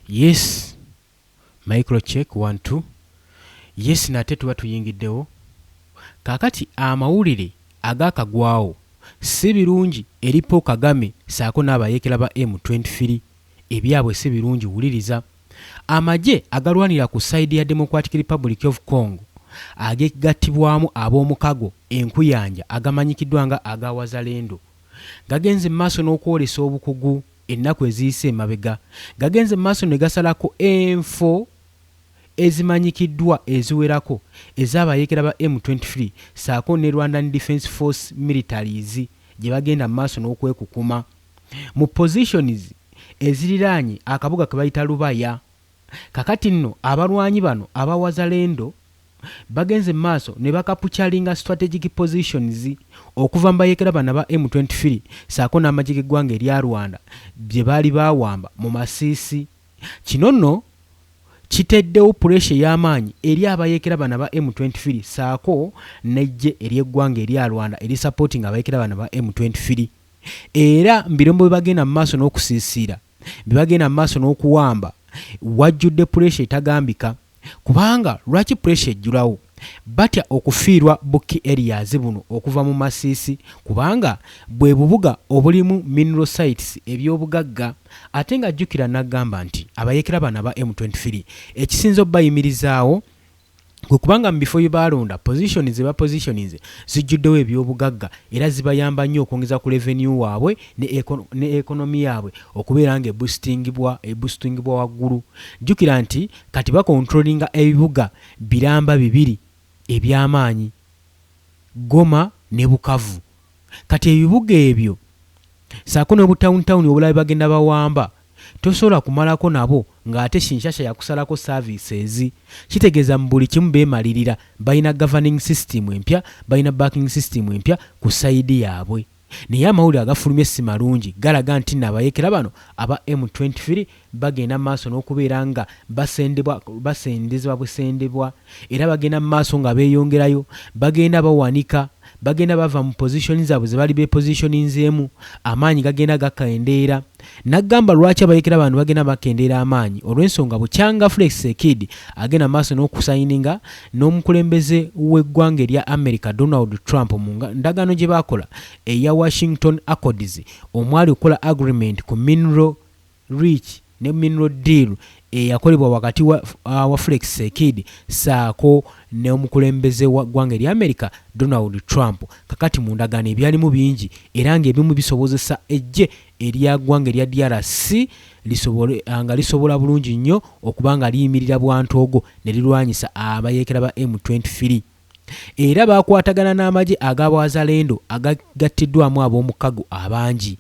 Yes, microcheck 1 2. Yes, nate tuba tuyingiddewo. Kakati amawulire agakagwawo si birungi eri Paul Kagame saako n'abayeekera ba M23 ebyabwe si birungi wuliriza. Amagye agalwanira ku side ya Democratic Republic of Congo agegattibwamu ab'omukago enkuyanja agamanyikiddwa nga aga Wazalendo gagenze maaso n'okwolesa obukugu ennaku eziyise emabega. Gagenze maaso ne gasalako enfo ezimanyikiddwa eziwerako ez'abayeekera ba M23 saako ne Rwandan Defence Force militaries gye bagenda maaso n'okwekukuma mu positions eziriraanye akabuga ke bayita Lubaya. Kakati nno abalwanyi bano aba Wazalendo bagenze maaso ne bakapuchalinga strategic positions okuva mbayeekera bana ba M23 saako n'amagye g'eggwanga erya Rwanda bye baali bawamba mu Masisi. Kino nno kiteddewo pressure y'amaanyi eri abayeekera bana ba M23 saako n'eggye ery'eggwanga erya Rwanda eri supporting abayeekera bana ba M23 era mbirombo bye bagenda mu maaso n'okusiisira bye bagenda mu maaso n'okuwamba wajjudde pressure etagambika. Kubanga lwaki pressure ejjulawo batya okufiirwa Bukki areas buno okuva mu Masisi kubanga bwe bubuga obulimu mineral sites ebyobugagga ate nga jjukira n'agamba nti abayeekera bana ba M23 ekisinzo bayimirizaawo kwe kubanga mu bifo bye balonda positions zijjuddewo ebyobugagga era zibayamba nnyo okwongeza ku revenue waabwe ne economy yaabwe okubeera nga eboostingibwa waggulu. Jjukira nti kati bakontrolinga ebibuga biramba 2 eby'amaanyi Goma ne Bukavu. Kati ebibuga ebyo saako n'obutawuni obulala bagenda bawamba tosobola kumalako nabo ng'ate Kinshasa yakusalako services. Kitegeeza mu buli kimu beemalirira balina governing system empya balina backing system empya ku sayidi yaabwe. Naye amawulire agafulumye si malungi galaga nti n'abayeekera bano aba M23 bagenda maaso n'okubeera nga basendezebwa busendebwa era bagenda maaso nga beeyongerayo bagenda bawanika bagenda bava mu position zaabwe ze bali bepositioninzeemu amaanyi gagenda gakendeera. Nagamba lwaki abayeekera bano bagenda bakendeera amaanyi olw'ensonga bukyanga Felix Tshisekedi agenda maaso n'okusayininga n'omukulembeze w'eggwanga erya America Donald Trump mu ndagaano gye bakola eya Washington Accords omwali okola agreement ku mineral rich ne mineral deal eyakolebwa wakati wa Felix Tshisekedi saako n'omukulembeze wa ggwanga erya America Donald Trump. Kakati mu ndagaano ebyalimu bingi era ng'ebimu bisobozesa eggye erya ggwanga erya DRC lisobola bulungi nnyo okuba nga liyimirira bwantoogo ne lirwanyisa abayeekera ba M23 era bakwatagana n'amagye ag'Abawazalendo agagattiddwamu ab'omukago abangi.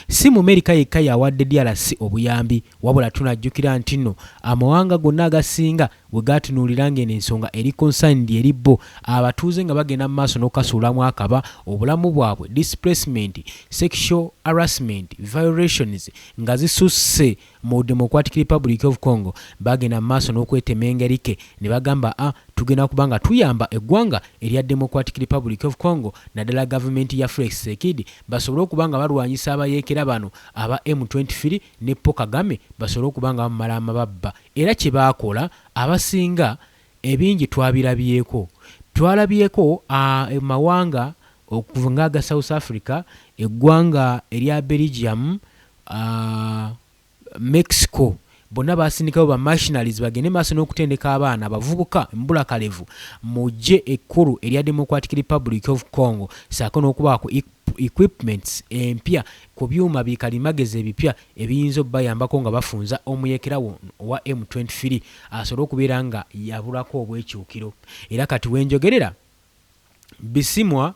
Si mu Amerika yekka yawadde DRC obuyambi wabula tunajjukira nti nno amawanga gonna agasinga bwe gatunuulira ng'eno ensonga eri concerned eri bo abatuuze nga bagenda mu maaso n'okukasuulamu akaba obulamu bwabwe displacement sexual harassment violations nga zisusse mu Democratic Republic of Congo bagenda mu maaso n'okwetema engerike ne bagamba tugenda kubanga tuyamba eggwanga erya Democratic Republic of Congo naddala gavumenti ya Felix Tshisekedi basobole okubanga balwanyisa abayeekera bano aba M23 ne Paul Kagame basobole okubanga bamala amababba. Era kye baakola abasinga ebingi twalabyeko mawanga okuva ng'aga South Africa eggwanga erya Belgium Mexico bonna basindikawo ba nationals bagende maaso n'okutendeka abaana abavubuka mbulakalevu mu ggye ekkulu erya Democratic Republic of Congo saako n'okubaako equipments empya ku byuma bikalimagezi ebipya ebiyinza obbayambako nga bafunza omuyeekera wa M23 asobole okubeera nga yabulako obwekyukiro. Era kati wenjogerera Bisimwa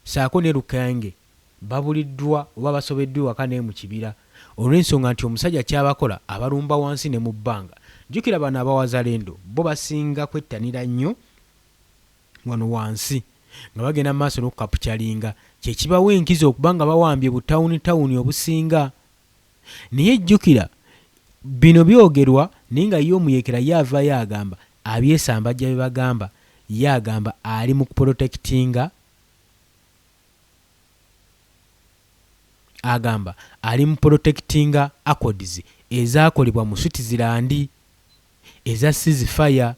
saako ne Lukange babuliddwa oba basobeddwa waka ne mu kibira olw'ensonga nti omusajja kyabakola abalumba wansi ne mu bbanga. Jjukira bano Abawazalendo bo basinga kwettanira nnyo wano wansi nga bagenda mu maaso n'okukapuchalinga kyekibawa enkizo okubanga bawambye butawuni obusinga. Naye jjukira bino byogerwa naye nga ye omuyeekera yaavaayo agamba abyesambajja bye bagamba ye agamba ali mu kuprotectinga agamba ali mu protectinga accords ezaakolebwa mu Switzerland eza ceasefire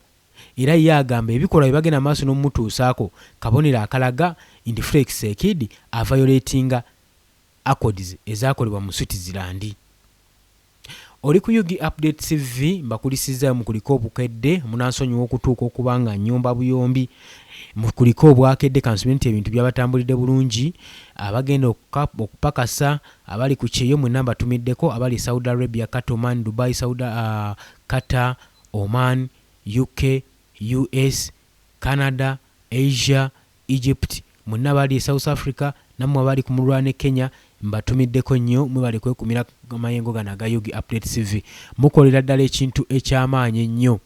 era ye agamba ebikolwa bye bagenda maaso n'omutuusaako kabonero akalaga Indiflex Sekidi aviolatinga accords ezaakolebwa mu Switzerland. Oli ku Yugi Update TV mbakulisiza mu kuliko obukedde munansonyiwa okutuuka okubanga nnyumba buyombi mu kuliko obwakedde kansumenti ebintu byabatambulidde bulungi abagenda okupakasa abali ku kyeyo mu namba tumiddeko abali Saudi Arabia, Oman, Dubai, Qatar, Oman, UK, US, Canada, Asia, Egypt, munna bali South Africa namwe bali ku mulwane Kenya mbatumiddeko nnyo mwe bali kwekumira amayengo gana ga Yugi Update TV mukolera ddala ekintu ekyamaanyi ennyo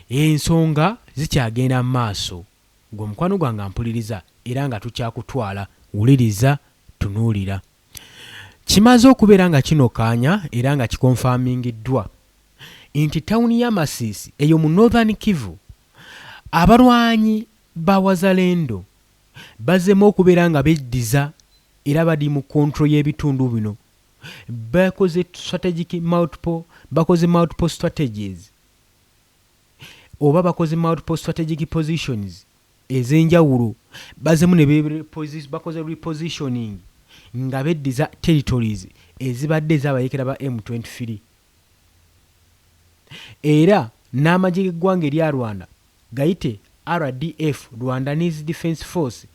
ensonga zikyagenda maaso gwe mukwano gwange mpuliriza era nga tukyakutwala wuliriza tunuulira kimaze okubeera nga kino kaanya era nga kikonfamingiddwa nti tawuni ya Masisi eyo mu Northern Kivu abalwanyi ba Wazalendo bazemu okubeera nga beddiza era badi mu control y'ebitundu bino bakoze multiple strategies oba bakoze multiple strategic positions ez'enjawulo bazemu ne bakoze repositioning nga beddiza territories ezibadde ez'abayekera ba M23 era n'amagye g'eggwanga erya Rwanda gayite RDF, Rwandanese Defense Force,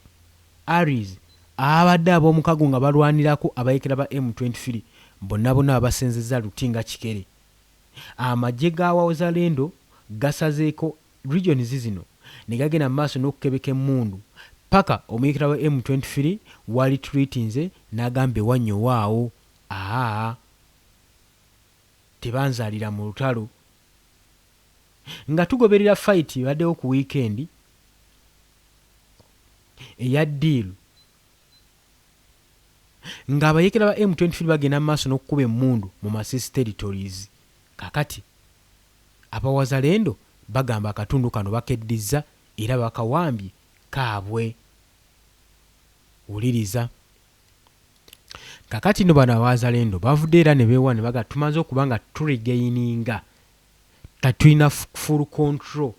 ARIS, abadde ab'omukago nga balwanirako abayekera ba M23 bonna abasenzeza lutinga kikere amagye ga Wazalendo gasazeeko regions zino ne gagenda maaso n'okukebeka emmundu paka omuyekera wa M23 wali treatinze n'agambe wannyo waawo tebanzalira mu lutalo nga tugoberera fight baddewo ku weekend eya deal nga abayekera ba M23 bagenda maaso n'okukuba emmundu mu Masisi territories kakati Abawazalendo bagamba akatundu kano bakeddiza era bakawambye kaabwe wuliriza kakati no bano Abawazalendo bavudde era ne beewa ne baga tumaze okuba nga turegaininga tatulina full control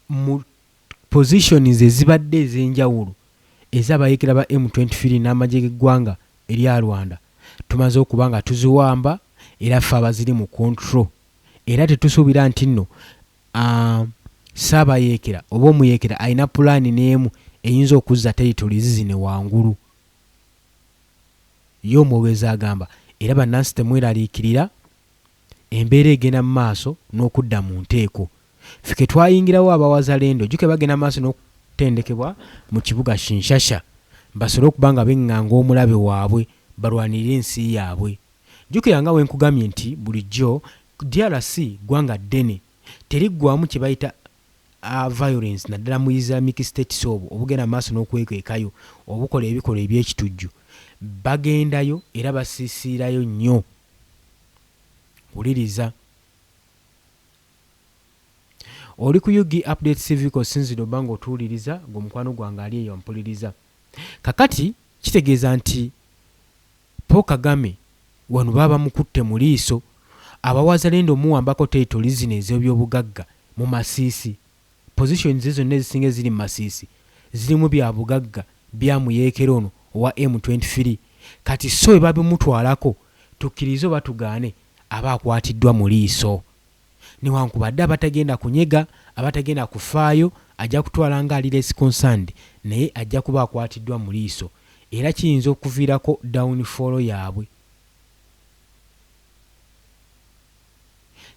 mu positions ezibadde ez'enjawulo ez'abayekera ba M23 n'amagye g'eggwanga erya Rwanda tumaze okuba nga tuziwamba era ffe abaziri mu control era tetusuubira nti nno Saabayekera oba omuyekera alina pulaani n'emu eyinza okuzza territories zino wangulu yo omwogezi agamba era bannansi temweraliikirira embeera egenda mu maaso n'okudda mu nteeko ffe twayingirawo Abawazalendo juke bagenda maaso n'okutendekebwa mu kibuga Kinshasa basobole okuba nga beŋŋanga omulabe waabwe balwanirira ensi yaabwe jukira nga wenkugambye nti bulijjo DRC gwanga ddene teriggwamu kye bayita violence naddala mu Islamic State obugenda maaso n'okwekwekayo obukola ebikola eby'ekitujju bagendayo era basiisiirayo nnyo wuliriza oli ku Yugi Update TV ko sinziro bango otuwuliriza gwe mukwano gwange ali eyo mpuliriza kakati kitegeeza nti Paul Kagame wano baba mukutte mu liiso Abawazalendo muwambako territories zino ez'ebyobugagga mu Masisi positions ezo zonna ezisinga ziri mu Masisi zirimu bya bugagga bya muyeekera ono owa M23 kati so ebabimutwalako tukkirize oba tugaane aba akwatiddwa mu liiso newankubadde abatagenda kunyega abatagenda kufaayo ajja kutwala nga ali less concerned naye ajja kuba akwatiddwa mu liiso era kiyinza okuviirako downfall yaabwe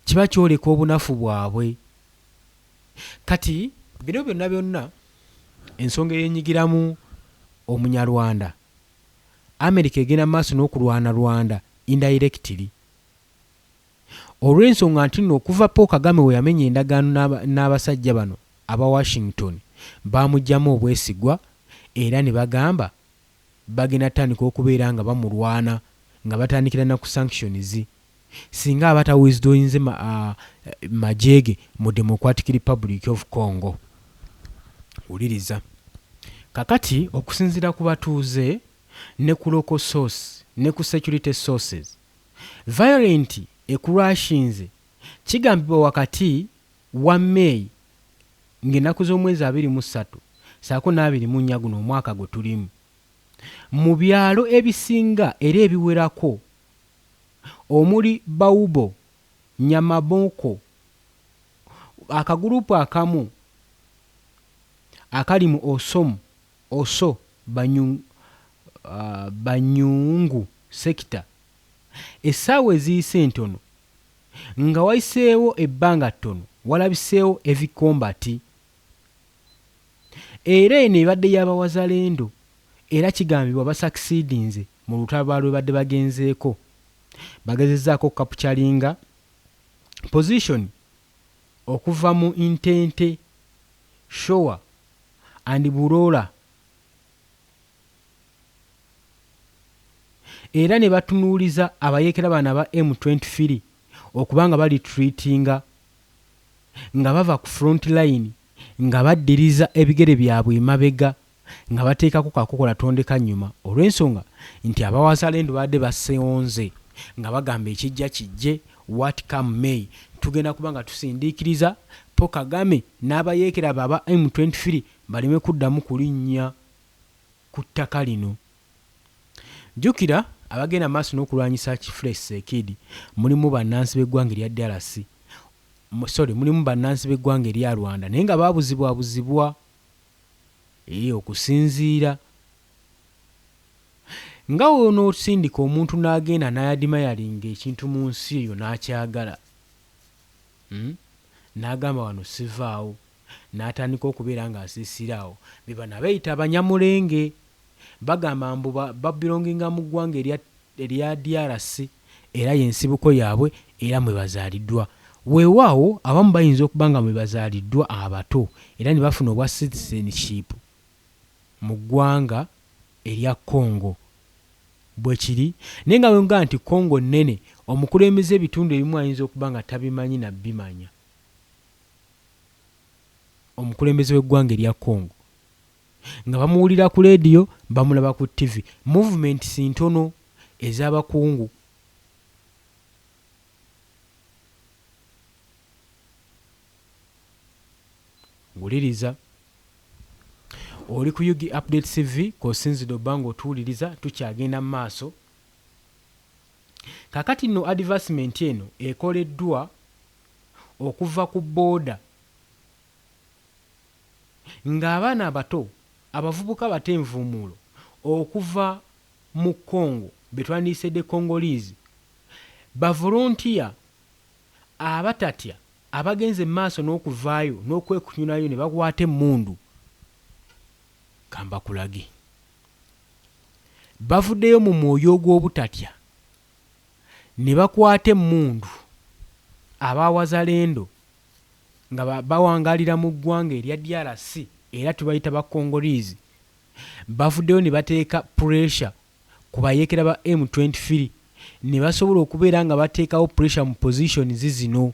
kiba kyoleka obunafu bwabwe kati bino byonna ensonga eyenyigiramu omunyarwanda America egenda maaso n'okulwana Rwanda indirectly olw'ensonga nti nno okuva Paul Kagame we yamenya endagaano n'abasajja bano aba Washington bamugyamu obwesigwa era ne bagamba bagenda tandika okubeera nga bamulwana nga batandikira na ku sanctions singa abatawizdoyinze majege mu Democratic Republic of Congo wuliriza kakati okusinzira ku batuuze ne ku local source ne ku security sources. Violent ekulwashinze kigambibwa wakati wa May ng'ennaku z'omwezi 23 saako n'24 guno omwaka gwe tulimu. Mu byalo ebisinga era ebiwerako omuli Baubo, Nyamaboko, akagurupu akamu akali mu Oso Banyungu sekita, essaawa eziyise ntono nga wayiseewo ebbanga ttono walabiseewo evikombati. Era eno ebadde y'Abawazalendo era kigambibwa basakisidinze mu lutabaalo lwe badde bagenzeeko. Bagezezzaako okukapukyalinga position okuva mu Intente, Showa and Bulola, era ne batunuuliza abayeekera bano aba M23 okubanga bali treatinga nga bava ku front line nga baddiriza ebigere byabwe emabega nga bateekako kakokola tondeka nnyuma, olw'ensonga nti Abawazalendo badde baseonze nga bagamba ekijja kijje, what come May tugenda kubanga tusindiikiriza Paul Kagame n'abayeekera baba M23 baleme kuddamu kulinnya ku ttaka lino. Jjukira abagenda maaso n'okulwanyisa Kifulesi Sekidi mulimu bannansi b'eggwanga erya DRC, mulimu bannansi b'eggwanga erya Rwanda naye nga baabuzibwabuzibwa okusinziira nga woonoosindika omuntu n'agenda n'ayadimayalinga ekintu mu nsi eyo n'akyagala, n'agamba wano sivaawo, n'atandika okubeera ng'asiisiraawo, be bano abeeyita abanyamulenge. Bagamba mbu babilonginga mu ggwanga erya DRC era y'ensibuko yaabwe era mwe bazaaliddwa. Weewaawo abamu bayinza okuba nga mwe bazaaliddwa abato era ne bafuna obwa citizenship mu ggwanga erya Congo bwe kiri, naye nga wenga nti Congo nnene, omukulembeze ebitundu ebimu ayinza okuba nga tabimanyi nabimanya. Omukulembeze w'eggwanga erya Congo nga bamuwulira ku leediyo, bamulaba ku TV. Movement sintono ez'abakungu. Wuliriza oli ku Yugi Update TV k'osinzidde obbanga otuwuliriza, tukyagenda mu maaso. Kakati nno advancement eno ekoleddwa okuva ku booda ng'abaana abato abavubuka batenvuumuulo okuva mu Congo be twandiisedde Congolese bavolontiya abatatya abagenze mu maaso n'okuvaayo n'okwekunyunayo ne bakwata emmundu kambakulage. Bavuddeyo mu mwoyo ogw'obutatya ne bakwata emmundu Abawazalendo nga bawangalira mu ggwanga erya DRC era tubayita ba Congolese. Bavuddeyo ne bateeka pressure ku bayeekera ba M23 ne basobola okubeera nga bateekawo pressure mu positions zino.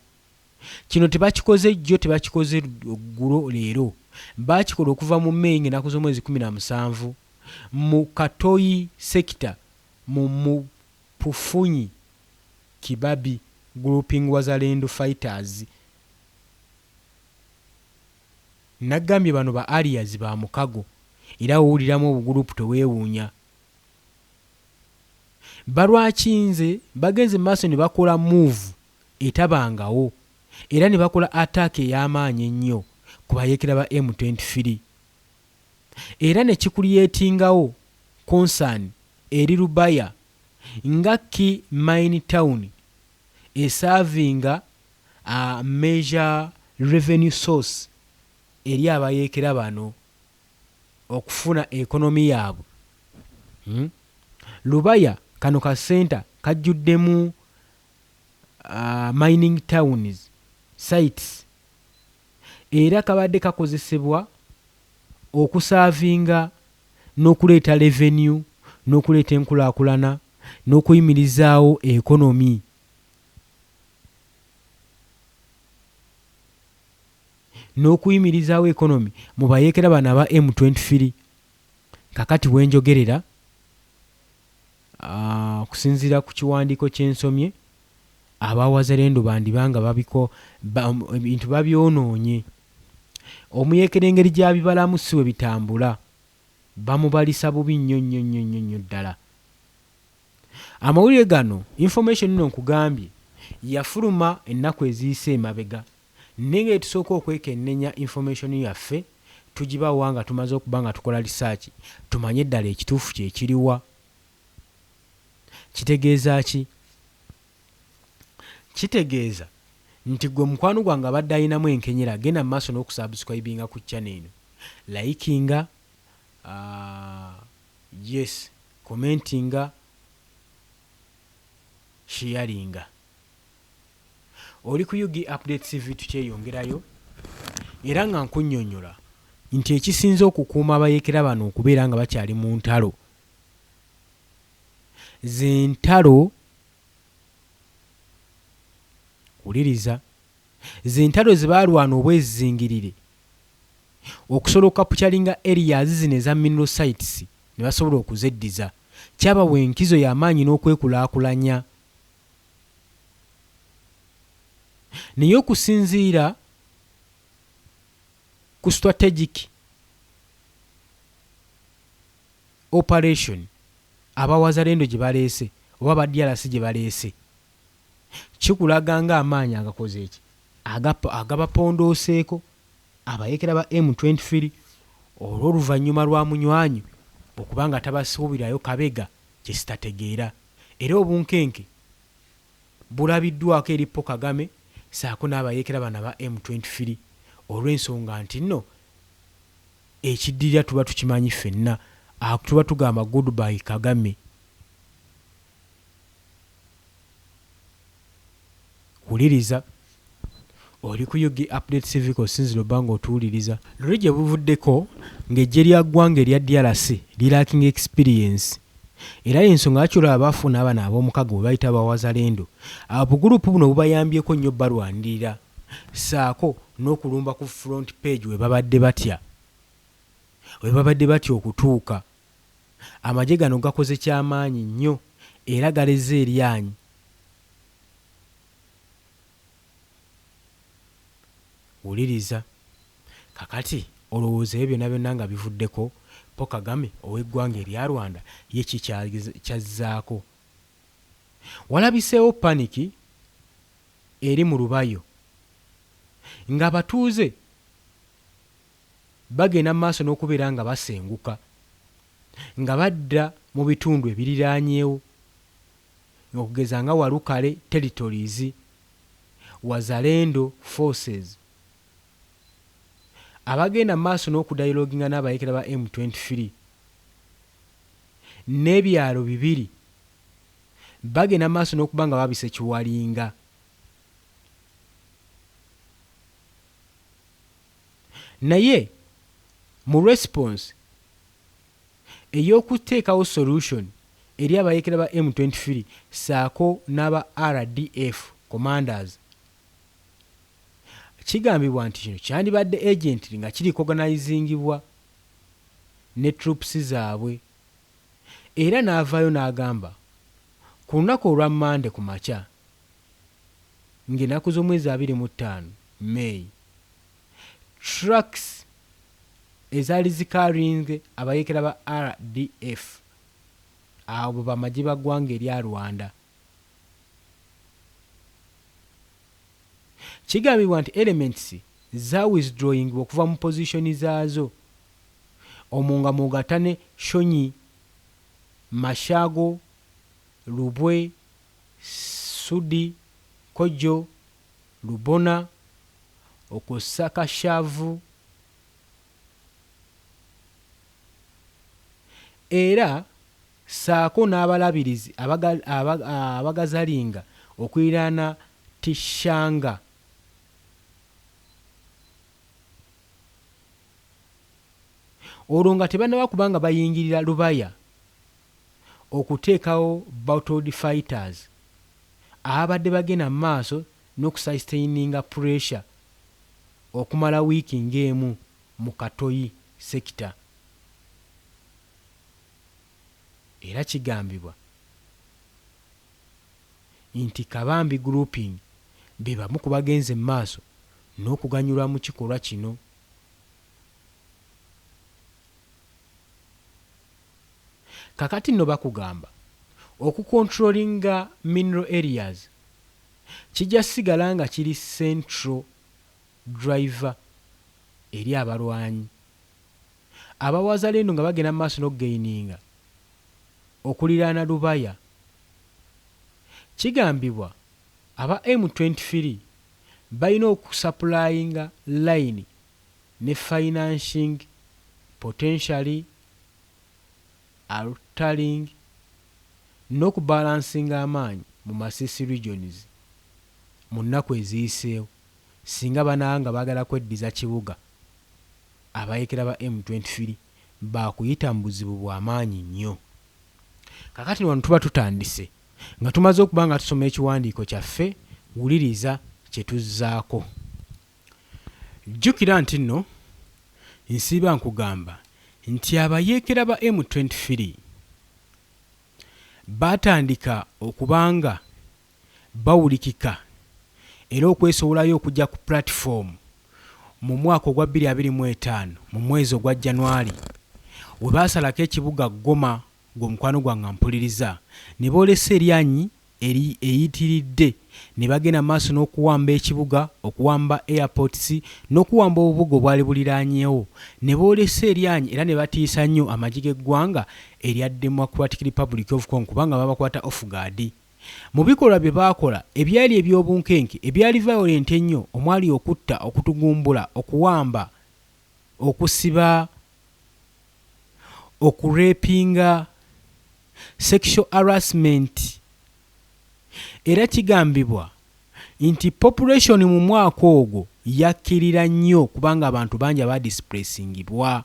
Kino tebakikoze jjo, tebakikoze ggulo leero, bakikola okuva mu May ng'ennaku z'omwezi 17 mu Katoyi sector mu Pufunyi Kibabi grouping Wazalendo fighters. Nagambye bano ba alias ba mukago era owuliramu obugurupu teweewuunya. Balwakinze bagenze maaso ne bakola move etabangawo era ne bakola attack ey'amaanyi ennyo ku bayeekera ba M23 era ne kikulyetingawo concern eri Lubaya nga Ki Mine Town esavinga a major revenue source eri abayeekera bano okufuna ekonomi yaabwe. Lubaya kano ka center kajjuddemu mining towns sites era kabadde kakozesebwa okusaavinga n'okuleeta revenue n'okuleeta enkulaakulana n'okuyimirizaawo ekonomi. N'okuyimirizaawo ekonomi mu bayeekera bano aba M23. Kakati wenjogerera kusinziira ku kiwandiiko kye nsomye abawazalendo bandibanga ebintu babyonoonye. Omuyeekera engeri gy'abibalamu si we bitambula, bamubalisa bubi nnyo ddala. Amawulire gano information nno nkugambye yafuluma ennaku eziyise emabega, naye nga tusooka okwekennenya information yaffe tugibawa nga tumaze okuba nga tukola research, tumanye eddala ekituufu kye kiriwa. Kitegeeza ki? Kitegeeza nti gwe mukwano gwange abadde ayinamu enkenyera, genda mu maaso n'okusubscribinga ku channel eno, likinga, yes, commentinga, sharinga. Oli ku UG Updates TV tukyeyongerayo, era nga nkunnyonnyola nti ekisinze okukuuma abayeekera bano okubeera nga bakyali mu ntalo, z'entalo, wuliriza, z'entalo ze baalwana obwezingirire okusobola okukapitalinga areas zino eza mineral sites ne basobola okuzeddiza, kyabawa enkizo y'amaanyi n'okwekulaakulanya. Naye okusinziira ku strategic operation abawazalendo gye baleese oba baddyalasi gye baleese, kikulaga nga amaanyi agakoze eki agabapondooseeko abayeekera ba M23 olw'oluvannyuma lwa munywanyu okuba nga tabasuubirayo kabega kye sitategeera, era obunkenke bulabiddwako eri Paul Kagame saako n'abayeekera bano ba M23 olw'ensonga nti nno ekiddirira tuba tukimanyi ffenna, tuba tugamba goodbye Kagame. Wuliriza, oli ku UG Updates TV kosinzira obanga otuwuliriza. Luli gye buvuddeko ng'eggye lya ggwanga erya DRC lilacking experience, era y'ensonga lwaki olaba baafuna abana ab'omukago bwe bayita abawazalendo. Obugurupu buno bubayambyeko nnyo balwanirira, saako n'okulumba ku front page we babadde batya okutuuka. Amagye gano gakoze kyamaanyi nnyo era galeze eryanyi. Wuliriza, kakati olowooza ebyo byonna byonna nga bivuddeko, Paul Kagame ow'eggwanga erya Rwanda ye kyazzaako. Walabiseewo paniki eri mu Lubayo ng'abatuuze bagenda mu maaso n'okubeera nga basenguka, nga badda mu bitundu ebiriraanyeewo, okugeza nga Walukale territories, Wazalendo forces, abagenda mu maaso n'okudayaloginga n'abayeekera ba M23 n'ebyalo bibiri bagenda mu maaso n'okuba nga babise Kiwalinga. Naye mu response ey'okuteekawo solution eri abayeekera ba M23 saako n'aba RDF commanders, kigambibwa nti kino kyandibadde agently nga kiri organizingibwa ne troops zaabwe, era n'avaayo n'agamba ku lunaku olwa Mande ku makya ng'ennaku z'omwezi 25 May, trucks ezaali zikarinze abayeekera ba RDF abo bamagye ba ggwanga erya Rwanda. Kigambibwa nti elements za withdrawing okuva mu position zaazo, omwo nga mugatane Shonyi, Mashago, Lubwe, Sudi, Kojo, Lubona, Okosaka Shavu, era saako n'abalabirizi abagazalinga okwiraana Tishanga. Olwo nga tebannaba kubanga bayingirira Lubaya okuteekawo battled fighters abadde bagenda mu maaso n'okusustaininga pressure okumala wiiki ng'emu mu Katoyi sector. Era kigambibwa nti Kabambi grouping be bamu ku bagenze mu maaso n'okuganyulwa mu kikolwa kino. Kakati nno bakugamba okucontrollinga mineral areas kijja sigala nga kiri central driver eri abalwanyi abawazalendo nga bagenda mu maaso n'okugaininga okuliraana Lubaya. Kigambibwa aba M23 balina okusupplyinga line ne financing potentially altering n'okubalansinga amaanyi mu Masisi regions mu nnaku eziyiseewo singa bananga baagala kweddiza kibuga. Abayekera ba M23 bakuyita mu buzibu bw'amaanyi nnyo. Kakati wano tuba tutandise nga tumaze okuba nga tusoma ekiwandiiko kyaffe, wuliriza kye tuzzaako. Jjukira nti nno nsiiba nkugamba nti abayeekera ba M23 batandika okubanga bawulikika era okwesowolayo okujja ku platform mu mwaka ogwa 2025 mu mwezi ogwa January we baasalako ekibuga Goma ng'omukwano gwange mpuliriza ne boolesa eryanyi eyitiridde ne bagenda maaso n'okuwamba ekibuga, okuwamba airports n'okuwamba obubuga obwali buliraanyeewo. Ne boolesa eryanyi era ne batiisa nnyo amagi g'eggwanga erya Democratic Republic of Congo kubanga babakwata off guard. Mu bikolwa bye baakola ebyali eby'obunkenke ebyali violent ennyo, omwali okutta, okutugumbula, okuwamba, okusiba, okurepinga, sexual harassment. Era kigambibwa nti population mu mwaka ogwo yakkirira nnyo kubanga abantu bangi abadisplacingibwa,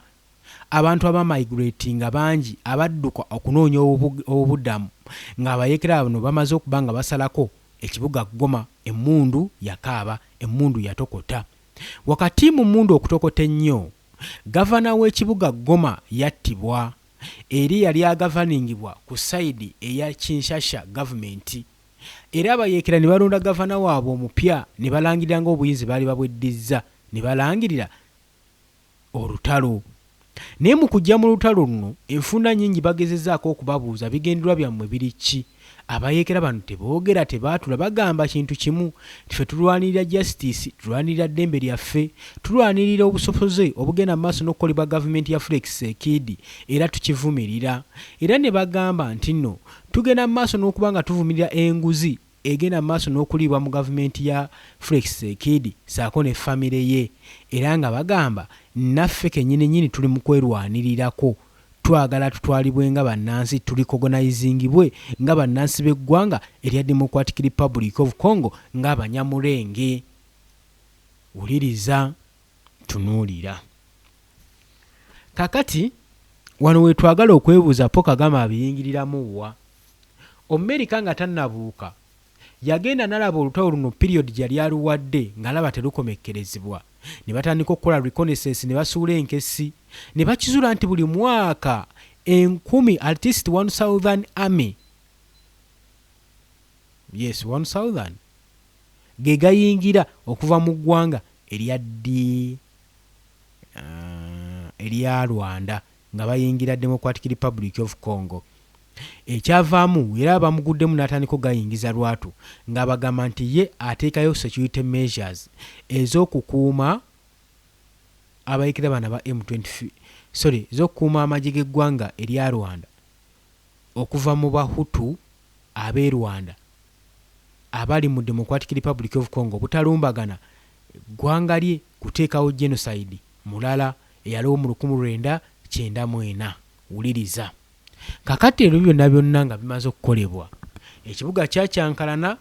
abantu abamigratinga bangi abadduka okunoonya obuddamu ng'abayeekera bano bamaze okuba nga basalako ekibuga Goma. Emmundu yakaaba, emmundu yatokota. Wakati mu mmundu okutokota ennyo, gavana w'ekibuga Goma yattibwa eri yali agavaningibwa ku sayidi eya Kinshasa gavumenti. Era abayeekera ne balonda gavana waabwe omupya ne balangirira ng'obuyinza baali babweddizza, ne balangirira olutalo. Naye mu kujja mu lutalo luno enfunda nnyingi bagezezzaako okubabuuza bigendererwa byammwe biri ki. Abayeekera bano teboogera, tebaatula, bagamba kintu kimu: ffe tulwanirira justice, tulwanirira ddembe lyaffe, tulwanirira obusoboze obugenda mu maaso n'okukolebwa gavumenti ya Felix Tshisekedi era tukivumirira. Era ne bagamba nti nno tugenda mu maaso n'okuba nga tuvumirira enguzi egenda mu maaso n'okuliibwa mu gavumenti ya Felix Tshisekedi saako ne famire ye. Era nga bagamba naffe kennyini tuli mu kwerwanirirako, twagala tutwalibwe nga bannansi, tulicognizingibwe nga bannansi b'eggwanga erya Democratic Republic of Congo ng'abanyamulenge. Wuliriza, tunuulira. Kakati wano we twagala okwebuuza Paul Kagame abiyingiriramu wa. Omumerika nga tannabuuka yagenda n'alaba olutalo luno period gyali aluwadde ng'alaba terukomekkerezebwa. Ne batandika okukola reconnaissance, ne basuula enkesi, ne bakizuula nti buli mwaka 1000 at least 1000 army, yes 1000 ge gayingira okuva mu ggwanga erya Rwanda nga bayingira Democratic Republic of Congo. Ekyavaamu era abamuguddemu n'atandika gayingiza lwatu ng'abagamba nti ye ateekayo security measures ez'okukuuma abayeekera bana ba M23, ez'okukuuma amagi g'eggwanga erya Rwanda okuva mu Bahutu ab'e Rwanda abali mu Democratic Republic of Congo butalumbagana ggwanga lye kuteekawo genocide mulala eyaliwo mu 1994. Wuliriza. Kakati ebyo byonna nga bimaze okukolebwa, ekibuga kyakyankalana,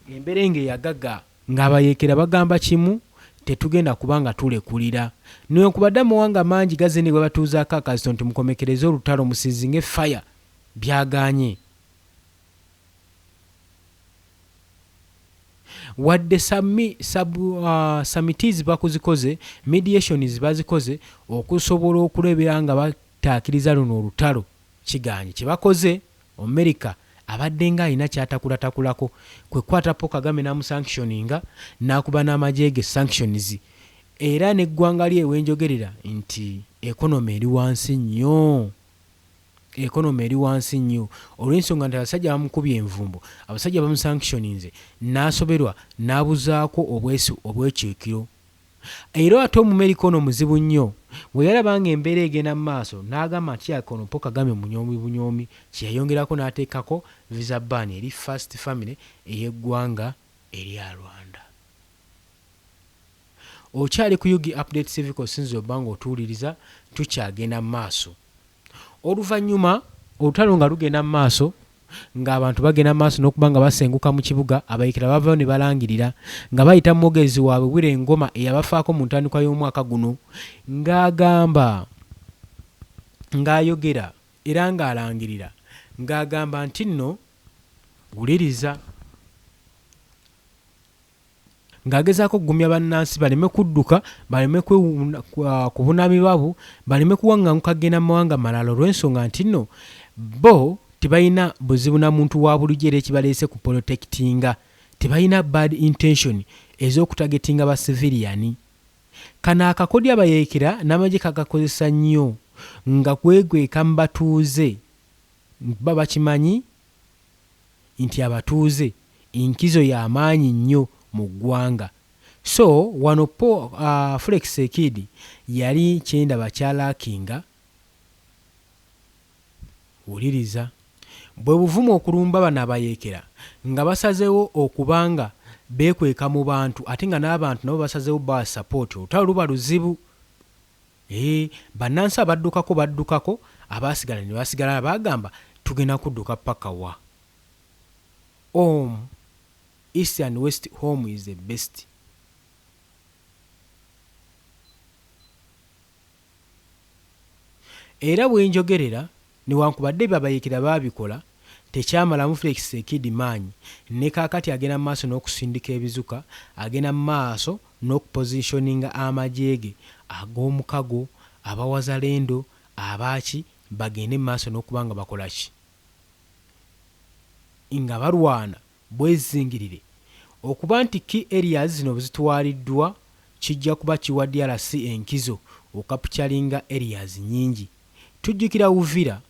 emberenge yagaga, ng'abayeekera bagamba kimu: tetugenda kubanga tulekulira. Newankubadde amawanga mangi gaze ne bwe batuuzaako akazito nti mukomekereze olutalo, musizinge fire, byagaanye. Wadde summits bakuzikoze, mediations bazikoze okusobola okulebera nga bataakiriza luno olutalo, kiganye kye bakoze. America abadde nga alina kyatakulatakulako kwe kwata Paul Kagame n'amusanctioninga n'akuba n'amagye ge sanctions era n'eggwanga lye wenjogerera nti economy eri wansi nnyo olw'ensonga nti abasajja bamukubye envumbo abasajja bamusanctioninze n'asoberwa n'abuzaako obwekiikiro era ate omumerika ono muzibu nnyo bwe yalabanga embeera egenda mu maaso n'agamba nti yakono Paul Kagame bunyoomi kyeyayongerako n'ateekako visa ban eri first family ey'eggwanga erya Rwanda. Okyali ku Yugi Update Civic Osinziro Bango otuwuliriza tukyagenda mu maaso. Oluvannyuma olutalo nga lugenda mu maaso ng'abantu bagenda mu maaso n'okuba nga basenguka mu kibuga abayeekera bavayo ne balangirira nga bayita mwogezi waabwe Wile Ngoma eyabafaako mu ntandikwa y'omwaka guno ng'agamba ng'ayogera era ng'alangirira ng'agamba nti nno wuliriza ng'agezaako okugumya bannansi baleme kudduka baleme kubunamirwabu baleme kuwaŋŋanguka kugenda mu mawanga malala olw'ensonga nti nno bo tebalina buzibu na muntu wa bulijjo era ekibaleese ku protectinga tebalina bad intention ez'okutagetinga ba civilian. Kano akakodya abayeekera n'amagye kagakozesa nnyo nga kwegweka mu batuuze baba bakimanyi nti abatuuze enkizo y'amaanyi nnyo mu ggwanga. So wano Felix Sekidi yali kyenda bakyalakinga wuliriza bwe buvumu okulumba bano abayeekera nga basazeewo okubanga beekweka mu bantu ate nga n'abantu nabo basazeewo ba support olutalo luba luzibu. Bannansi baddukako abaasigala ne basigala bagamba tugenda kudduka paka wa home east and west home is the best. Era bwenjogerera newankubadde babayeekera baabikola tekyamalamu Felix Sekidi maanyi ne kaakati agenda mu maaso n'okusindika ebizuka agenda mu maaso n'okupositioninga amagye ag'omukago abawazalendo abaaki bagende mu maaso n'okuba nga bakola ki nga balwana bwezingirire okuba nti key areas zino bwezitwaliddwa kijja kuba kiwa DRC enkizo okapchalinga areas nyingi. Tujjukira Uvira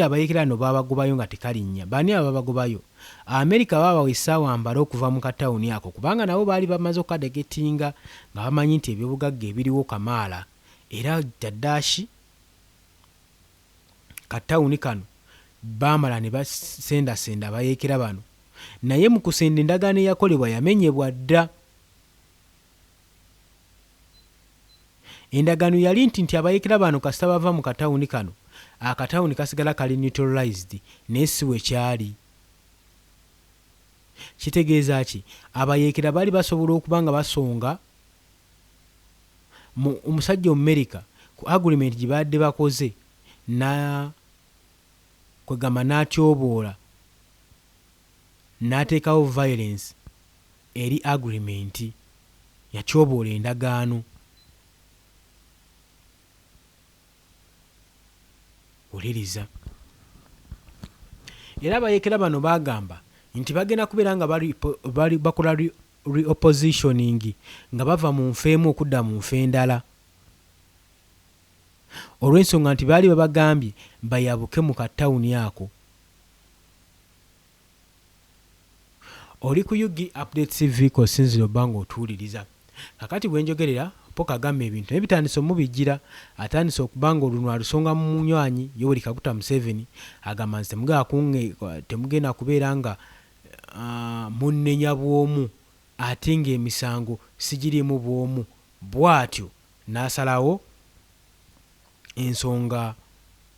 abayeekera no babagobayo nga tekalinnya bani ababagobayo Amerika baba wisaawa mbala okuva mu katawuni ako kubanga nabo baali bamaze okadegetinga nga bamanyi nti ebyobugagga ebiriwo kamaala era Tadashi katawuni kano bamala ne basenda abayeekera bano naye mu kusenda endagaano eyakolebwa yamenyebwa dda. Endagaano yali nti abayeekera bano kasita bava mu katawuni kano akatawuni kasigala kali neutralized n'esiwe kyali. Kitegeeza ki abayeekera bali basobola okuba nga basonga omusajja Omumerika ku agreement gye badde bakoze na kwegamba n'atyoboola n'ateekawo violence eri agreement yatyoboola endagaano. Uliriza era abayeekera bano bagamba nti bagenda kubeera nga bali bakola reoppositioning nga bava mu nfe emu okudda mu nfe endala olw'ensonga nti baali babagambye bayabuke mu katawuni ako. Oli ku Yugi Update Civic Osinziro Bango otuwuliriza kakati bwenjogerera Paul Kagame ebintu ebitandise omubijjira atandise okubanga oluno alusonga mu munywanyi Yoweri Kaguta Museveni agamba nti temugenda kubeera nga munnenya bw'omu ate ng'emisango sigirimu bw'omu bw'atyo n'asalawo ensonga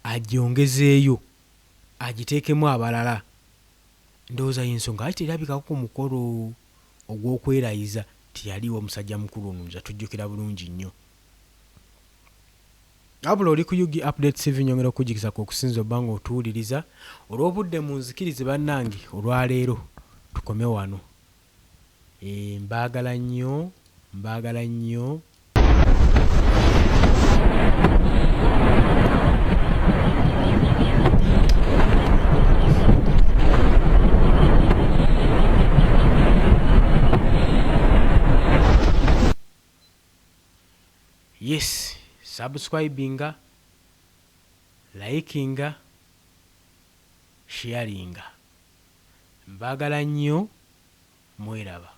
agyongezeeyo agiteekemu abalala ndowooza y'ensonga ate terabikako ku mukolo ogw'okwerayiza tiyaliwo omusajja mukulu ono tujjukira bulungi nnyo. Abula oli ku Yugi Update CV nyongera okujjukisa ku Okusinziro Bango otuwuliriza olw'obudde munzikirize bannange olwaleero tukome wano. Mbaagala nnyo. yes subscribinga likinga sharinga mbagala nnyo mweraba